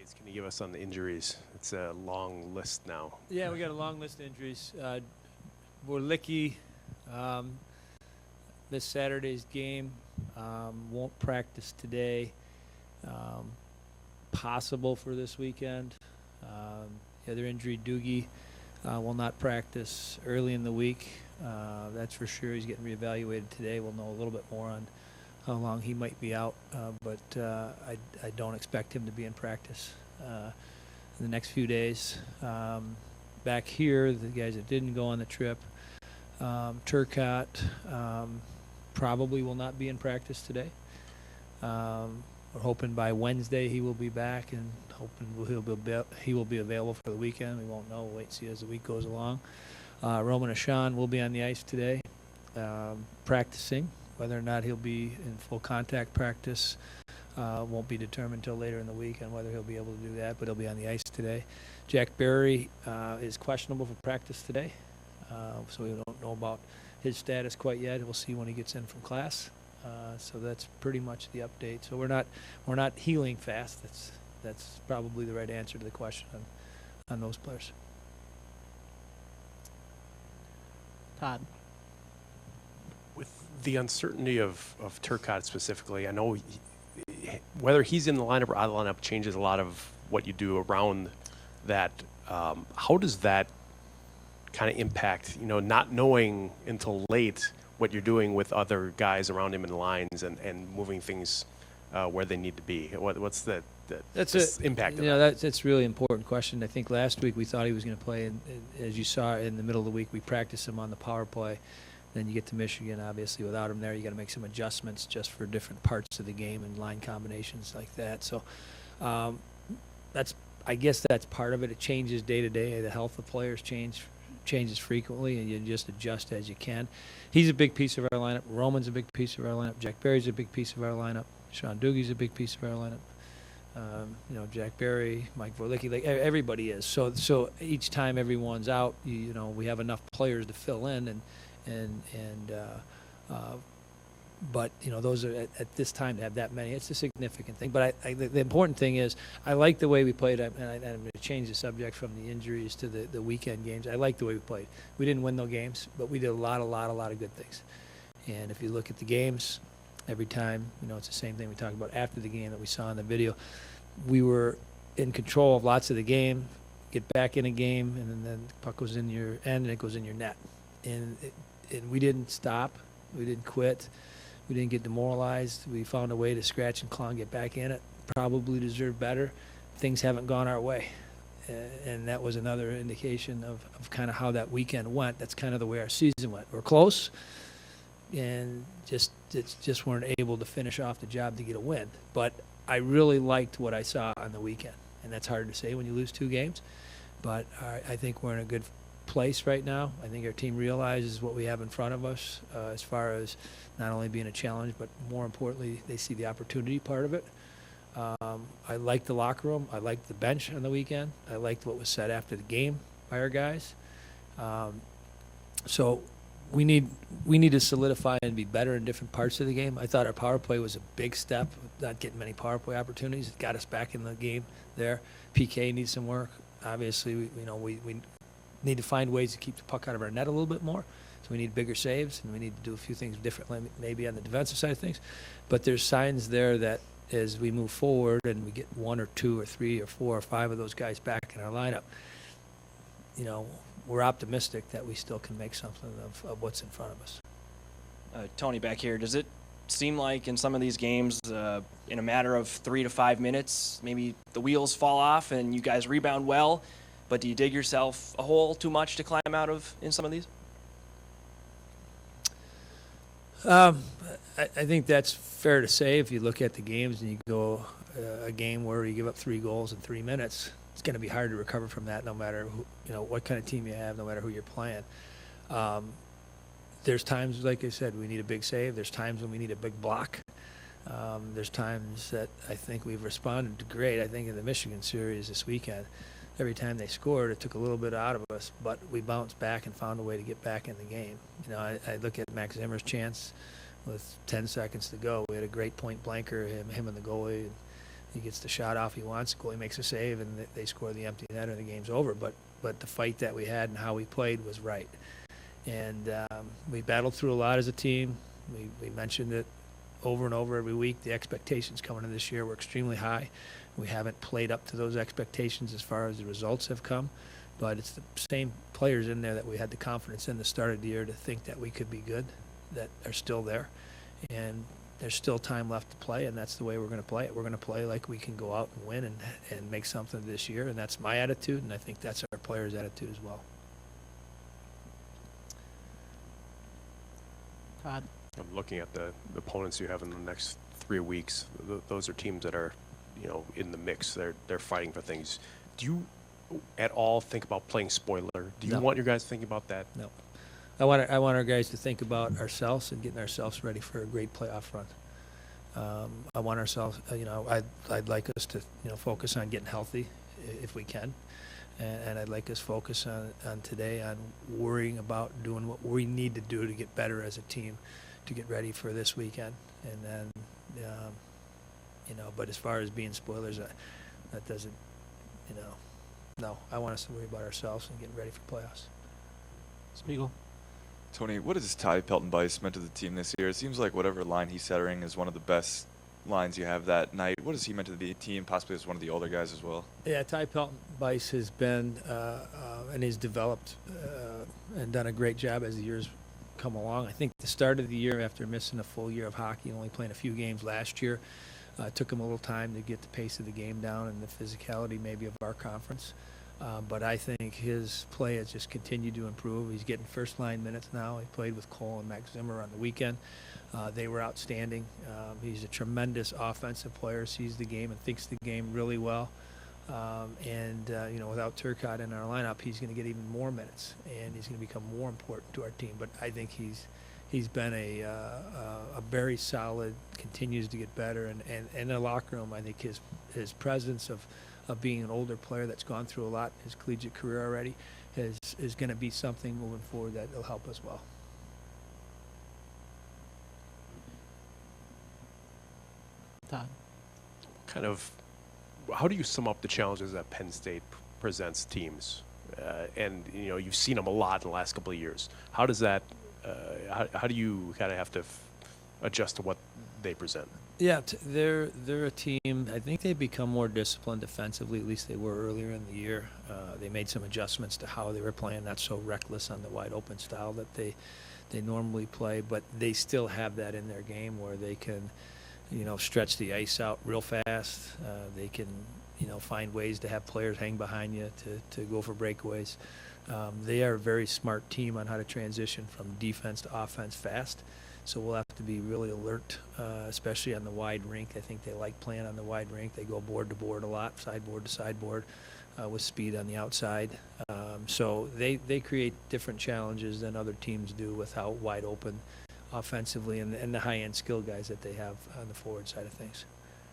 updates can you give us on the injuries? It's a long list now. Yeah, we got a long list of injuries. Borlicki missed Saturday's game. Won't practice today. Possible for this weekend. The other injury, Doogie, will not practice early in the week. That's for sure. He's getting reevaluated today. We'll know a little bit more on how long he might be out, but I don't expect him to be in practice in the next few days. Back here, the guys that didn't go on the trip, Turcotte probably will not be in practice today. We're hoping by Wednesday he will be back, and hoping he will be available for the weekend. We won't know. We'll wait and see as the week goes along. Roman Ashan will be on the ice today, practicing. Whether or not he'll be in full contact practice won't be determined until later in the week on whether he'll be able to do that, but he'll be on the ice today. Jack Berry is questionable for practice today, so we don't know about his status quite yet. We'll see when he gets in from class. So that's pretty much the update. So we're not healing fast. That's probably the right answer to the question on those players. Todd. With the uncertainty of Turcotte specifically, I know whether he's in the lineup or out of the lineup changes a lot of what you do around that. How does that kind of impact, not knowing until late what you're doing with other guys around him in the lines and moving things where they need to be? What's the impact of that? That's a really important question. I think last week we thought he was going to play, and as you saw in the middle of the week, we practiced him on the power play. Then you get to Michigan, obviously without him there, you got to make some adjustments just for different parts of the game and line combinations like that. So I guess that's part of it. It changes day to day. The health of players changes frequently, and you just adjust as you can. He's a big piece of our lineup. Roman's a big piece of our lineup. Jack Berry's a big piece of our lineup. Sean Doogie's a big piece of our lineup. Jack Berry, Mike Vorlicki, like everybody is. So each time everyone's out, we have enough players to fill in, but those are at this time to have that many. It's a significant thing. But the important thing is I like the way we played, and I'm going to change the subject from the injuries to the weekend games. I like the way we played. We didn't win no games, but we did a lot of good things. And if you look at the games, every time, it's the same thing we talked about after the game that we saw in the video. We were in control of lots of the game, get back in a game, and then the puck goes in your end and it goes in your net. And we didn't stop. We didn't quit. We didn't get demoralized. We found a way to scratch and claw and get back in it. Probably deserved better. Things haven't gone our way. And that was another indication of kind of how that weekend went. That's kind of the way our season went. We're close, and just weren't able to finish off the job to get a win. But I really liked what I saw on the weekend. And that's hard to say when you lose 2 games. But I think we're in a good place right now. I think our team realizes what we have in front of us as far as not only being a challenge, but more importantly, they see the opportunity part of it. I liked the locker room. I liked the bench on the weekend. I liked what was said after the game by our guys. So we need to solidify and be better in different parts of the game. I thought our power play was a big step, not getting many power play opportunities. It got us back in the game there. PK needs some work. Obviously, we need to find ways to keep the puck out of our net a little bit more. So we need bigger saves, and we need to do a few things differently, maybe on the defensive side of things. But there's signs there that as we move forward and we get 1 or 2 or 3 or 4 or 5 of those guys back in our lineup, we're optimistic that we still can make something of what's in front of us. Tony, back here, does it seem like in some of these games, in a matter of 3 to 5 minutes, maybe the wheels fall off and you guys rebound well, but do you dig yourself a hole too much to climb out of in some of these? I think that's fair to say. If you look at the games and you go a game where you give up 3 goals in 3 minutes, it's going to be hard to recover from that no matter what kind of team you have, no matter who you're playing. There's times, like I said, we need a big save. There's times when we need a big block. There's times that I think we've responded great. I think in the Michigan series this weekend, every time they scored, it took a little bit out of us, but we bounced back and found a way to get back in the game. I look at Max Zimmer's chance with 10 seconds to go. We had a great point blanker, him and the goalie. he gets the shot off he wants, the goalie makes a save, and they score the empty netter, and the game's over. But the fight that we had and how we played was right. And we battled through a lot as a team. We mentioned it over and over every week. The expectations coming into this year were extremely high. We haven't played up to those expectations as far as the results have come. But it's the same players in there that we had the confidence in the start of the year to think that we could be good, that are still there. And there's still time left to play, and that's the way we're going to play it. We're going to play like we can go out and win and make something this year, and that's my attitude, and I think that's our players' attitude as well. Todd. I'm looking at the opponents you have in the next 3 weeks. Those are teams that are, in the mix. They're fighting for things. Do you at all think about playing spoiler? Do you No. want your guys thinking about that? No. I want our guys to think about ourselves and getting ourselves ready for a great playoff run. I want ourselves, I'd like us to, focus on getting healthy if we can. And I'd like us focus on today on worrying about doing what we need to do to get better as a team, to get ready for this weekend. And then, but as far as being spoilers, that doesn't, no. I want us to worry about ourselves and getting ready for playoffs. Spiegel. Tony, what has Ty Pelton-Bice meant to the team this year? It seems like whatever line he's centering is one of the best lines you have that night. What has he meant to the team, possibly as one of the older guys as well? Yeah, Ty Pelton-Bice has been and he's developed and done a great job as the years come along. I think the start of the year, after missing a full year of hockey, only playing a few games last year, took him a little time to get the pace of the game down and the physicality maybe of our conference. But I think his play has just continued to improve. He's getting first-line minutes now. He played with Cole and Max Zimmer on the weekend. They were outstanding. He's a tremendous offensive player, sees the game and thinks the game really well. Without Turcotte in our lineup, he's going to get even more minutes, and he's going to become more important to our team. But I think he's been a very solid, continues to get better, and in the locker room, I think his presence of being an older player that's gone through a lot in his collegiate career already is going to be something moving forward that will help us well. Todd. How do you sum up the challenges that Penn State presents teams? You've seen them a lot in the last couple of years. How does that, how do you kind of have to adjust to what they present? Yeah, they're a team. I think they've become more disciplined defensively. At least they were earlier in the year. They made some adjustments to how they were playing, not so reckless on the wide open style that they normally play. But they still have that in their game where they can, stretch the ice out real fast. They can, find ways to have players hang behind you to go for breakaways. They are a very smart team on how to transition from defense to offense fast. So we'll have to be really alert, especially on the wide rink. I think they like playing on the wide rink. They go board to board a lot, sideboard to sideboard, with speed on the outside. So they create different challenges than other teams do with how wide open offensively and the high-end skill guys that they have on the forward side of things.